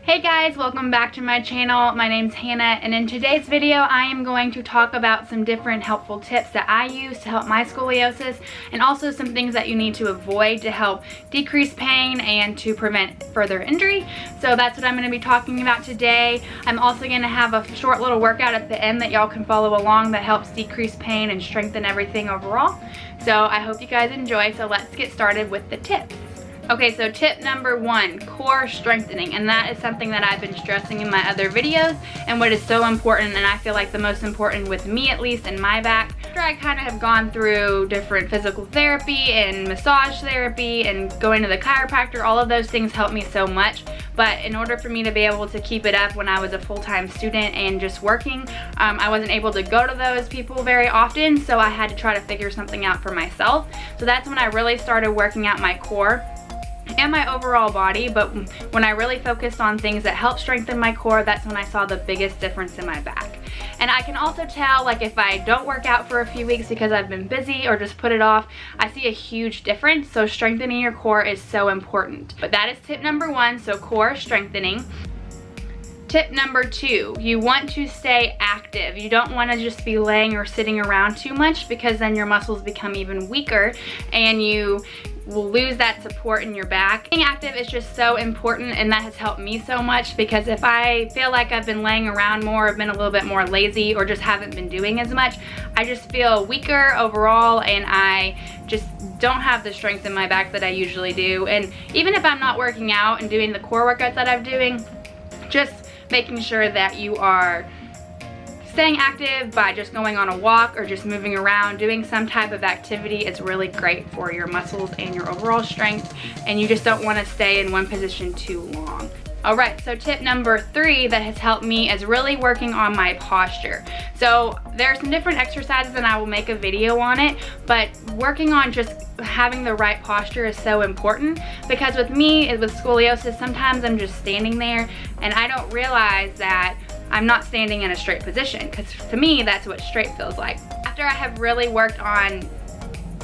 Hey guys, welcome back to my channel. My name's Hannah, and in today's video I am going to talk about some different helpful tips that I use to help my scoliosis, and also some things that you need to avoid to help decrease pain and to prevent further injury. So that's what I'm going to be talking about today. I'm also going to have a short little workout at the end that y'all can follow along that helps decrease pain and strengthen everything overall. So I hope you guys enjoy. So let's get started with the tips. Okay, so tip number 1, core strengthening, and that is something that I've been stressing in my other videos and what is so important, and I feel like the most important with me, at least in my back. After I kind of have gone through different physical therapy and massage therapy and going to the chiropractor, all of those things helped me so much. But in order for me to be able to keep it up when I was a full-time student and just working, I wasn't able to go to those people very often, so I had to try to figure something out for myself. So that's when I really started working out my core and my overall body. But when I really focused on things that help strengthen my core, that's when I saw the biggest difference in my back. And I can also tell, like, if I don't work out for a few weeks because I've been busy or just put it off, I see a huge difference. So strengthening your core is so important. But that is tip number 1, so core strengthening. Tip number 2, you want to stay active. You don't want to just be laying or sitting around too much, because then your muscles become even weaker and you will lose that support in your back. Being active is just so important, and that has helped me so much, because if I feel like I've been laying around more, I've been a little bit more lazy, or just haven't been doing as much, I just feel weaker overall, and I just don't have the strength in my back that I usually do. And even if I'm not working out and doing the core workouts that I'm doing, just making sure that you are staying active by just going on a walk or just moving around, doing some type of activity is really great for your muscles and your overall strength, and you just don't want to stay in one position too long. Alright, so tip number 3 that has helped me is really working on my posture. So there are some different exercises and I will make a video on it, but working on just having the right posture is so important, because with me, with scoliosis, sometimes I'm just standing there and I don't realize that I'm not standing in a straight position, because to me that's what straight feels like. After I have really worked on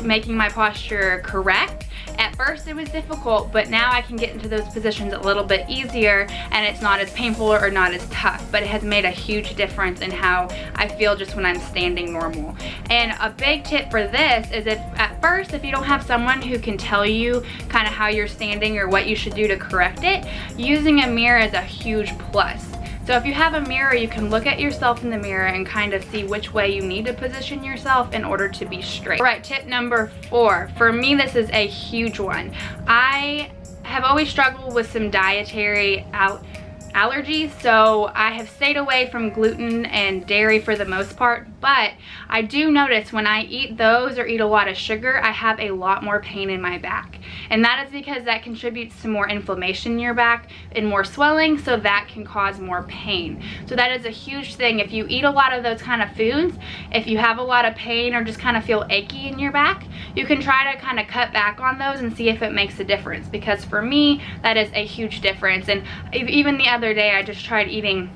making my posture correct, at first it was difficult, but now I can get into those positions a little bit easier and it's not as painful or not as tough, but it has made a huge difference in how I feel just when I'm standing normal. And a big tip for this is, if at first, if you don't have someone who can tell you kind of how you're standing or what you should do to correct it, using a mirror is a huge plus. So if you have a mirror, you can look at yourself in the mirror and kind of see which way you need to position yourself in order to be straight. All right, tip number 4. For me, this is a huge one. I have always struggled with some dietary allergies, so I have stayed away from gluten and dairy for the most part, but I do notice when I eat those or eat a lot of sugar, I have a lot more pain in my back. And that is because that contributes to more inflammation in your back and more swelling, so that can cause more pain. So that is a huge thing. If you eat a lot of those kind of foods, if you have a lot of pain or just kind of feel achy in your back, you can try to kind of cut back on those and see if it makes a difference, because for me, that is a huge difference. And even the other day, I just tried eating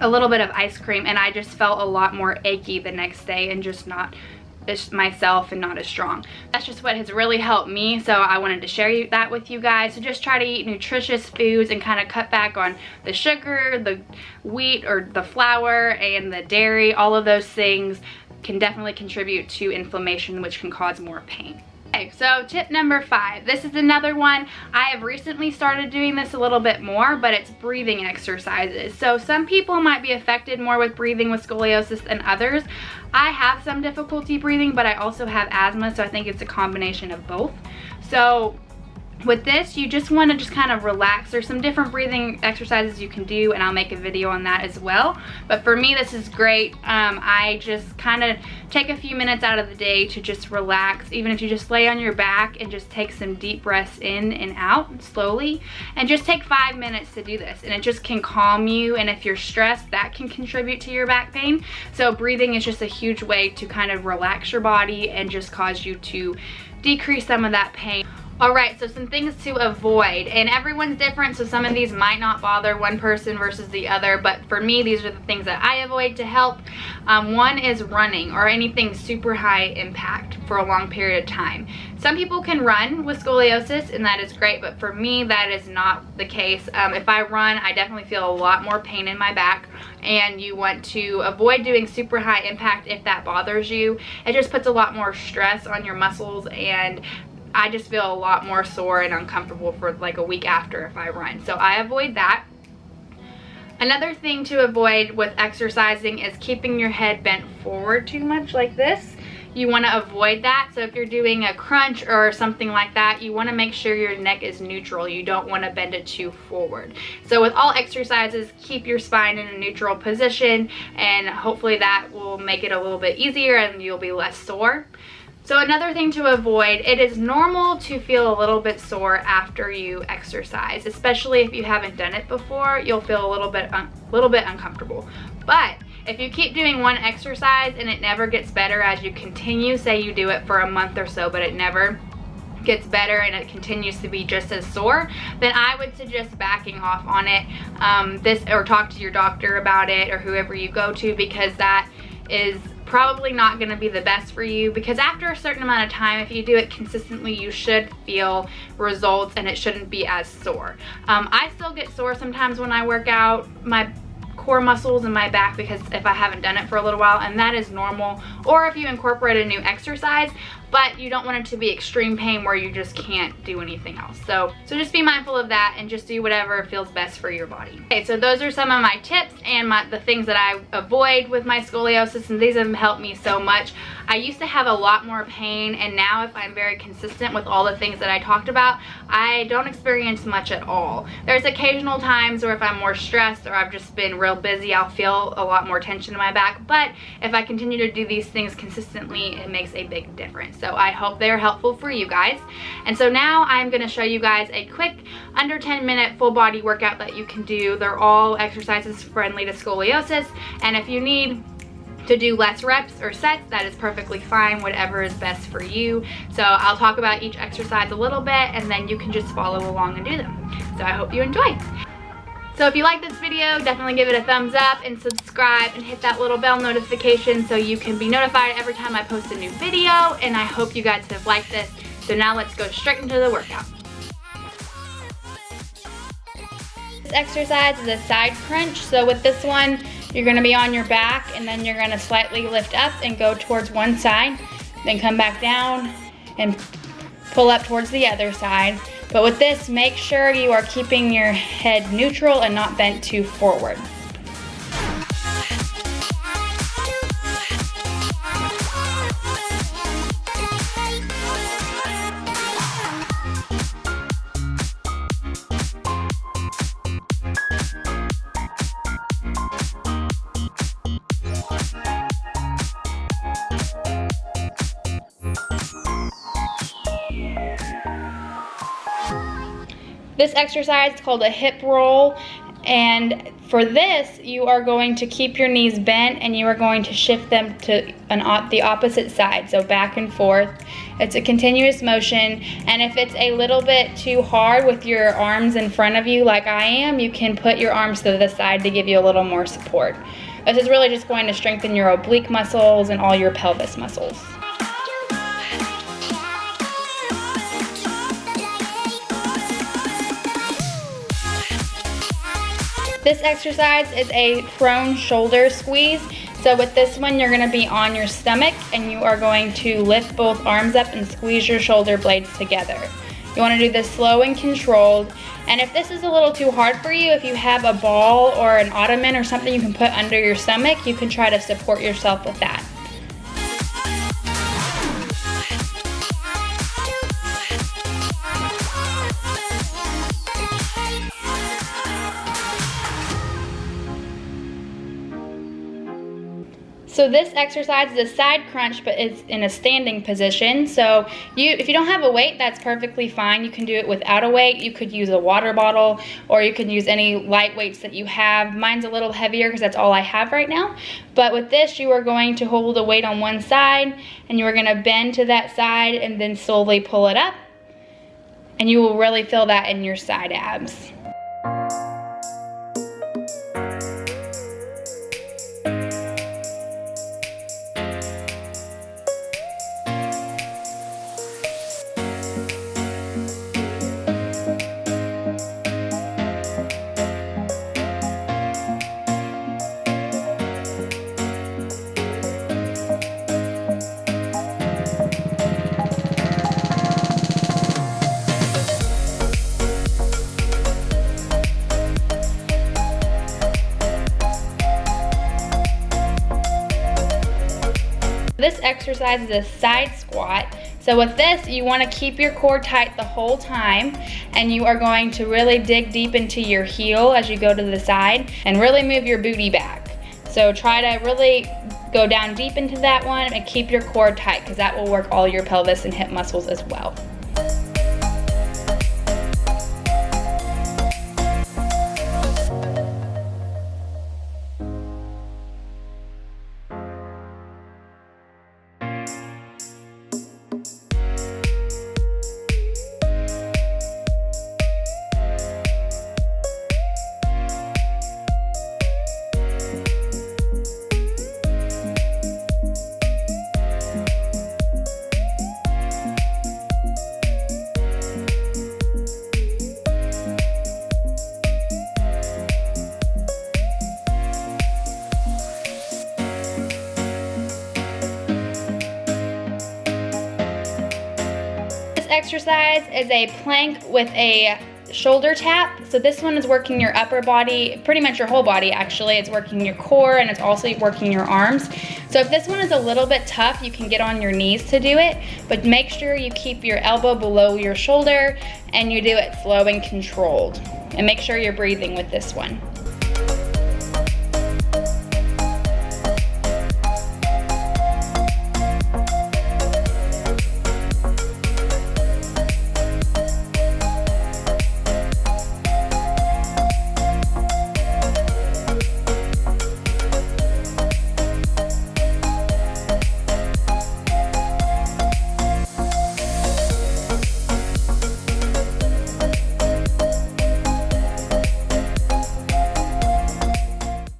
a little bit of ice cream and I just felt a lot more achy the next day and just not myself and not as strong. That's just what has really helped me, so I wanted to share that with you guys. So just try to eat nutritious foods and kind of cut back on the sugar, the wheat or the flour, and the dairy. All of those things can definitely contribute to inflammation, which can cause more pain. Okay, so tip number 5. This is another one. I have recently started doing this a little bit more, but it's breathing exercises. So some people might be affected more with breathing with scoliosis than others. I have some difficulty breathing, but I also have asthma, so I think it's a combination of both. So with this, you just want to just kind of relax. There's some different breathing exercises you can do, and I'll make a video on that as well. But for me, this is great. I just kind of take a few minutes out of the day to just relax. Even if you just lay on your back and just take some deep breaths in and out slowly, and just take 5 minutes to do this, and it just can calm you. And if you're stressed, that can contribute to your back pain. So breathing is just a huge way to kind of relax your body and just cause you to decrease some of that pain. Alright, so some things to avoid, and everyone's different, so some of these might not bother one person versus the other, but for me, these are the things that I avoid to help. One is running or anything super high impact for a long period of time. Some people can run with scoliosis, and that is great, but for me, that is not the case. If I run, I definitely feel a lot more pain in my back, and you want to avoid doing super high impact if that bothers you. It just puts a lot more stress on your muscles, and I just feel a lot more sore and uncomfortable for like a week after if I run. So I avoid that. Another thing to avoid with exercising is keeping your head bent forward too much like this. You want to avoid that. So if you're doing a crunch or something like that, you want to make sure your neck is neutral. You don't want to bend it too forward. So with all exercises, keep your spine in a neutral position, and hopefully that will make it a little bit easier and you'll be less sore. So another thing to avoid, it is normal to feel a little bit sore after you exercise, especially if you haven't done it before. You'll feel a little bit uncomfortable. But if you keep doing one exercise and it never gets better as you continue, say you do it for a month or so, but it never gets better and it continues to be just as sore, then I would suggest backing off on it, or talk to your doctor about it or whoever you go to, because that is probably not going to be the best for you, because after a certain amount of time, if you do it consistently, you should feel results and it shouldn't be as sore. I still get sore sometimes when I work out my core muscles in my back, because if I haven't done it for a little while, and that is normal, or if you incorporate a new exercise, but you don't want it to be extreme pain where you just can't do anything else. So just be mindful of that and just do whatever feels best for your body. Okay, so those are some of my tips and the things that I avoid with my scoliosis, and these have helped me so much. I used to have a lot more pain, and now if I'm very consistent with all the things that I talked about, I don't experience much at all. There's occasional times where if I'm more stressed or I've just been real busy, I'll feel a lot more tension in my back, but if I continue to do these things consistently, it makes a big difference. So I hope they're helpful for you guys. And so now I'm going to show you guys a quick under 10-minute full body workout that you can do. They're all exercises friendly to scoliosis, and if you need to do less reps or sets, that is perfectly fine, whatever is best for you. So I'll talk about each exercise a little bit, and then you can just follow along and do them. So I hope you enjoy. So if you like this video, definitely give it a thumbs up and subscribe and hit that little bell notification so you can be notified every time I post a new video, and I hope you guys have liked this. So now let's go straight into the workout. This exercise is a side crunch. So with this one, you're gonna be on your back, and then you're gonna slightly lift up and go towards one side, then come back down and pull up towards the other side. But with this, make sure you are keeping your head neutral and not bent too forward. This exercise is called a hip roll, and for this you are going to keep your knees bent and you are going to shift them to the opposite side, so back and forth. It's a continuous motion, and if it's a little bit too hard with your arms in front of you like I am, you can put your arms to the side to give you a little more support. This is really just going to strengthen your oblique muscles and all your pelvis muscles. This exercise is a prone shoulder squeeze. So with this one, you're gonna be on your stomach and you are going to lift both arms up and squeeze your shoulder blades together. You wanna do this slow and controlled. And if this is a little too hard for you, if you have a ball or an ottoman or something you can put under your stomach, you can try to support yourself with that. So this exercise is a side crunch, but it's in a standing position. So if you don't have a weight, that's perfectly fine. You can do it without a weight. You could use a water bottle, or you can use any light weights that you have. Mine's a little heavier because that's all I have right now. But with this, you are going to hold a weight on one side, and you are going to bend to that side and then slowly pull it up. and you will really feel that in your side abs. This exercise is a side squat. So with this, you want to keep your core tight the whole time, and you are going to really dig deep into your heel as you go to the side and really move your booty back. So try to really go down deep into that one and keep your core tight, because that will work all your pelvis and hip muscles as well. Exercise is a plank with a shoulder tap. So this one is working your upper body, pretty much your whole body actually. It's working your core and it's also working your arms. So if this one is a little bit tough, you can get on your knees to do it, but make sure you keep your elbow below your shoulder and you do it slow and controlled. And make sure you're breathing with this one.